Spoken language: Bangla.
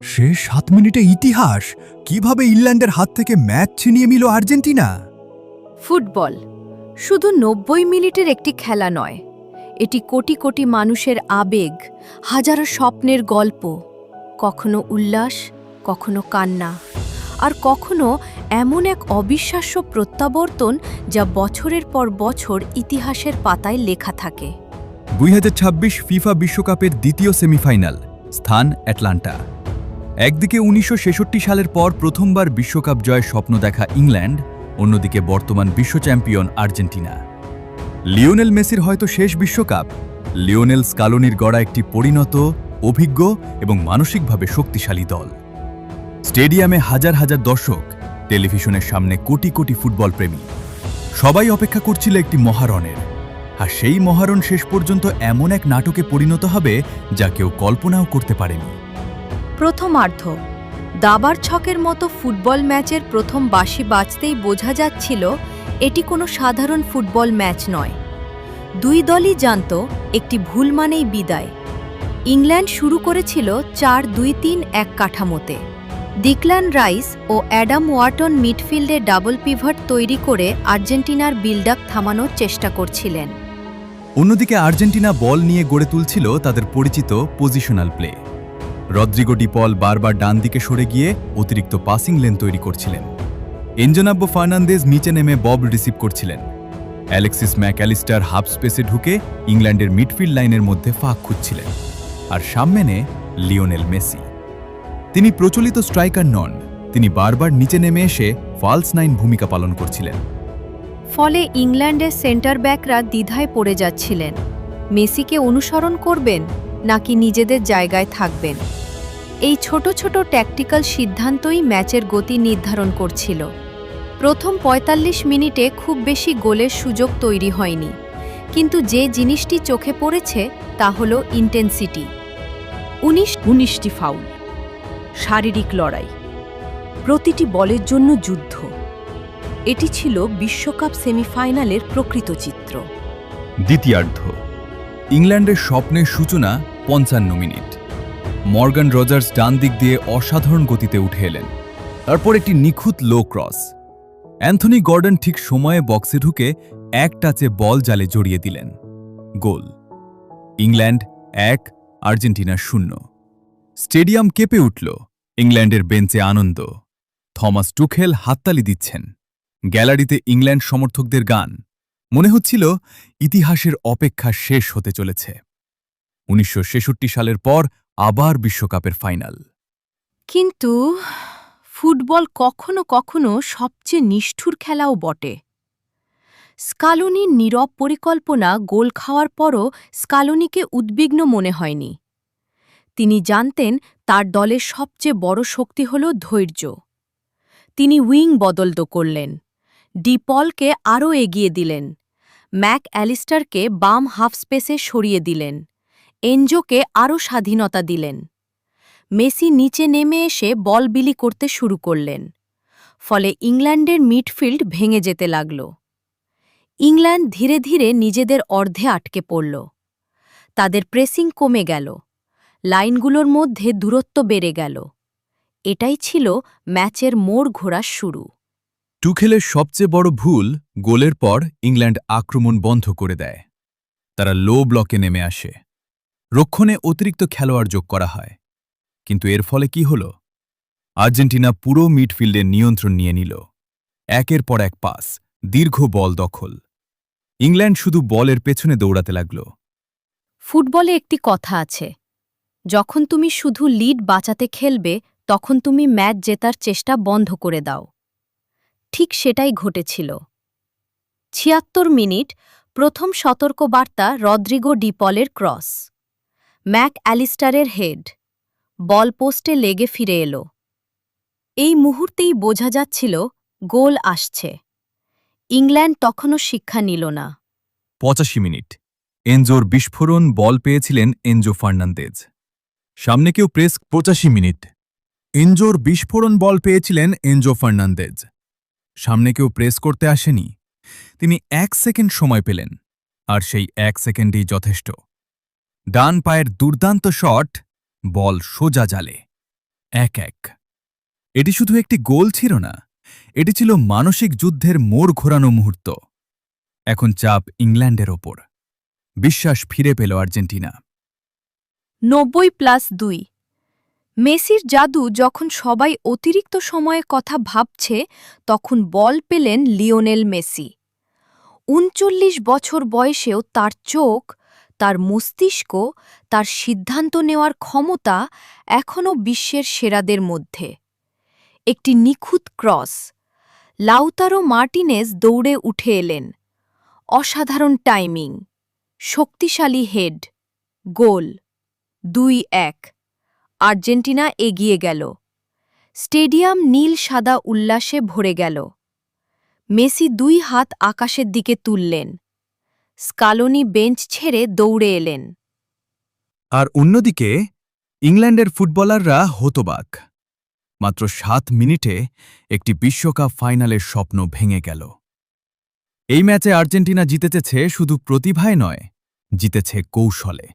শেষ ৭ মিনিটে ইতিহাস কিভাবে ইংল্যান্ডের হাত থেকে ম্যাচ ছিনিয়ে নিল আর্জেন্টিনা। ফুটবল শুধু ৯০ মিনিটের একটি খেলা নয়, এটি কোটি কোটি মানুষের আবেগ, হাজারো স্বপ্নের গল্প, কখনো উল্লাস, কখনো কান্না, আর কখনো এমন এক অবিশ্বাস্য প্রত্যাবর্তন যা বছরের পর বছর ইতিহাসের পাতায় লেখা থাকে। ২০২৬ ফিফা বিশ্বকাপের দ্বিতীয় সেমিফাইনাল, স্থান অ্যাটলান্টা। একদিকে ১৯৬৬ সালের পর প্রথমবার বিশ্বকাপ জয়ের স্বপ্ন দেখা ইংল্যান্ড, অন্যদিকে বর্তমান বিশ্ব চ্যাম্পিয়ন আর্জেন্টিনা। লিওনেল মেসির হয়তো শেষ বিশ্বকাপ, লিওনেল স্কালোনির গড়া একটি পরিণত, অভিজ্ঞ এবং মানসিকভাবে শক্তিশালী দল। স্টেডিয়ামে হাজার হাজার দর্শক, টেলিভিশনের সামনে কোটি কোটি ফুটবল প্রেমী, সবাই অপেক্ষা করছিল একটি মহারণের। আর সেই মহারণ শেষ পর্যন্ত এমন এক নাটকে পরিণত হবে যা কেউ কল্পনাও করতে পারেনি। প্রথমার্ধ দাবার ছকের মতো ফুটবল ম্যাচের প্রথম বাঁশি বাজতেই বোঝা যাচ্ছিল এটি কোনো সাধারণ ফুটবল ম্যাচ নয়। দুই দলই জানত একটি ভুল মানেই বিদায়। ইংল্যান্ড শুরু করেছিল ৪-২-৩-১ কাঠামোতে। ডিক্ল্যান রাইস ও অ্যাডাম ওয়াটন মিডফিল্ডে ডাবল পিভট তৈরি করে আর্জেন্টিনার বিল্ড আপ থামানোর চেষ্টা করছিলেন। অন্যদিকে আর্জেন্টিনা বল নিয়ে গড়ে তুলছিল তাদের পরিচিত পজিশনাল প্লে। রদ্রিগো ডি পল বারবার ডান দিকে সরে গিয়ে অতিরিক্ত পাসিং লেন তৈরি করছিলেন। এনজোনাব্বো ফার্নান্দেজ নিচে নেমে বল রিসিভ করছিলেন। অ্যালেক্সিস ম্যাকঅ্যালিস্টার হাফ স্পেসে ঢুকে ইংল্যান্ডের মিডফিল্ড লাইনের মধ্যে ফাঁক খুঁজছিলেন। আর সামনে লিওনেল মেসি। তিনি প্রচলিত স্ট্রাইকার নন, তিনি বারবার নিচে নেমে এসে ফলস নাইন ভূমিকা পালন করছিলেন। ফলে ইংল্যান্ডের সেন্টার ব্যাকরা দ্বিধায় পড়ে যাচ্ছিলেন, মেসিকে অনুসরণ করবেন নাকি নিজেদের জায়গায় থাকবেন। এই ছোট ছোট ট্যাকটিক্যাল সিদ্ধান্তই ম্যাচের গতি নির্ধারণ করছিল। প্রথম ৪৫ মিনিটে খুব বেশি গোলের সুযোগ তৈরি হয়নি, কিন্তু যে জিনিসটি চোখে পড়েছে তা হল ইন্টেন্সিটি। ১৯টি ফাউল, শারীরিক লড়াই, প্রতিটি বলের জন্য যুদ্ধ। এটি ছিল বিশ্বকাপ সেমিফাইনালের প্রকৃত চিত্র। দ্বিতীয়ার্ধ ইংল্যান্ডের স্বপ্নের সূচনা ৫৫ মিনিট। মর্গান রজার্স ডান দিক দিয়ে অসাধারণ গতিতে উঠে এলেন। তারপর একটি নিখুঁত লো ক্রস। অ্যান্থনি গর্ডন ঠিক সময়ে বক্সে ঢুকে এক টাচে বল জালে জড়িয়ে দিলেন। গোল। England ১, Argentina ০। স্টেডিয়াম কেঁপে উঠল। ইংল্যান্ডের বেঞ্চে আনন্দ। থমাস টুখেল হাততালি দিচ্ছেন। গ্যালারিতে ইংল্যান্ড সমর্থকদের গান। মনে হচ্ছিল ইতিহাসের অপেক্ষা শেষ হতে চলেছে। ১৯৬৬ সালের পর আবার বিশ্বকাপের ফাইনাল। কিন্তু ফুটবল কখনো কখনো সবচেয়ে নিষ্ঠুর খেলাও বটে। স্কালোনির নীরব পরিকল্পনা গোল খাওয়ার পরও স্কালোনিকে উদ্বিগ্ন মনে হয়নি। তিনি জানতেন তার দলের সবচেয়ে বড় শক্তি হল ধৈর্য। তিনি উইং বদল করলেন, ডি পলকে আরও এগিয়ে দিলেন, ম্যাকঅ্যালিস্টারকে বাম হাফ স্পেসে সরিয়ে দিলেন, এনজোকে আরও স্বাধীনতা দিলেন। মেসি নিচে নেমে এসে বল বিলি করতে শুরু করলেন। ফলে ইংল্যান্ডের মিডফিল্ড ভেঙে যেতে লাগল। ইংল্যান্ড ধীরে ধীরে নিজেদের অর্ধে আটকে পড়ল। তাদের প্রেসিং কমে গেল, লাইনগুলোর মধ্যে দূরত্ব বেড়ে গেল। এটাই ছিল ম্যাচের মোড় ঘোরার শুরু। টুখেলের সবচেয়ে বড় ভুল, গোলের পর ইংল্যান্ড আক্রমণ বন্ধ করে দেয়। তারা লো ব্লকে নেমে আসে। রক্ষণে অতিরিক্ত খেলোয়াড় যোগ করা হয়। কিন্তু এর ফলে কি হল? আর্জেন্টিনা পুরো মিডফিল্ডের নিয়ন্ত্রণ নিয়ে নিল। একের পর এক পাস, দীর্ঘ বল দখল। ইংল্যান্ড শুধু বলের পেছনে দৌড়াতে লাগল। ফুটবলে একটি কথা আছে, যখন তুমি শুধু লিড বাঁচাতে খেলবে তখন তুমি ম্যাচ জেতার চেষ্টা বন্ধ করে দাও। ঠিক সেটাই ঘটেছিল। ৭৬ মিনিট, প্রথম সতর্কবার্তা রদ্রিগো ডি পলের ক্রস। ম্যাকঅ্যালিস্টারের হেড, বল পোস্টে লেগে ফিরে এলো। এই মুহূর্তেই বোঝা যাচ্ছিল গোল আসছে। ইংল্যান্ড তখনও শিক্ষা নিল না। ৮৫ মিনিট, এনজোর বিস্ফোরণ, বল পেয়েছিলেন এনজো ফার্নান্দেজ। সামনে কেউ প্রেস ৮৫ মিনিট, এনজোর বিস্ফোরণ, বল পেয়েছিলেন এনজো ফার্নান্দেজ। সামনে কেউ প্রেস করতে আসেনি। তিনি ১ সেকেন্ড সময় পেলেন, আর সেই ১ সেকেন্ডই যথেষ্ট। ডান পায়ের দুর্দান্ত শট, বল সোজা জালে। 1-1। এটি শুধু একটি গোল ছিল না, এটি ছিল মানসিক যুদ্ধের মোড় ঘোরানো মুহূর্ত। এখন চাপ ইংল্যান্ডের ওপর। বিশ্বাস ফিরে পেল আর্জেন্টিনা। 90+2। মেসির জাদু যখন সবাই অতিরিক্ত সময়ের কথা ভাবছে, তখন বল পেলেন লিওনেল মেসি। ৩৯ বছর বয়সেও তার চোখ, তার মস্তিষ্ক, তার সিদ্ধান্ত নেওয়ার ক্ষমতা এখনও বিশ্বের সেরাদের মধ্যে। একটি নিখুঁত ক্রস। লাউতারো মার্টিনেজ দৌড়ে উঠে এলেন। অসাধারণ টাইমিং, শক্তিশালী হেড, গোল। 2-1। আর্জেন্টিনা এগিয়ে গেল। স্টেডিয়াম নীল সাদা উল্লাসে ভরে গেল। মেসি 2 হাত আকাশের দিকে তুললেন। স্কালোনি বেঞ্চ ছেড়ে দৌড়ে এলেন। আর অন্যদিকে ইংল্যান্ডের ফুটবলাররা হতবাক। মাত্র 7 মিনিটে একটি বিশ্বকাপ ফাইনালের স্বপ্ন ভেঙে গেল। এই ম্যাচে আর্জেন্টিনা জিতেছে শুধু প্রতিভায় নয়, জিতেছে কৌশলে।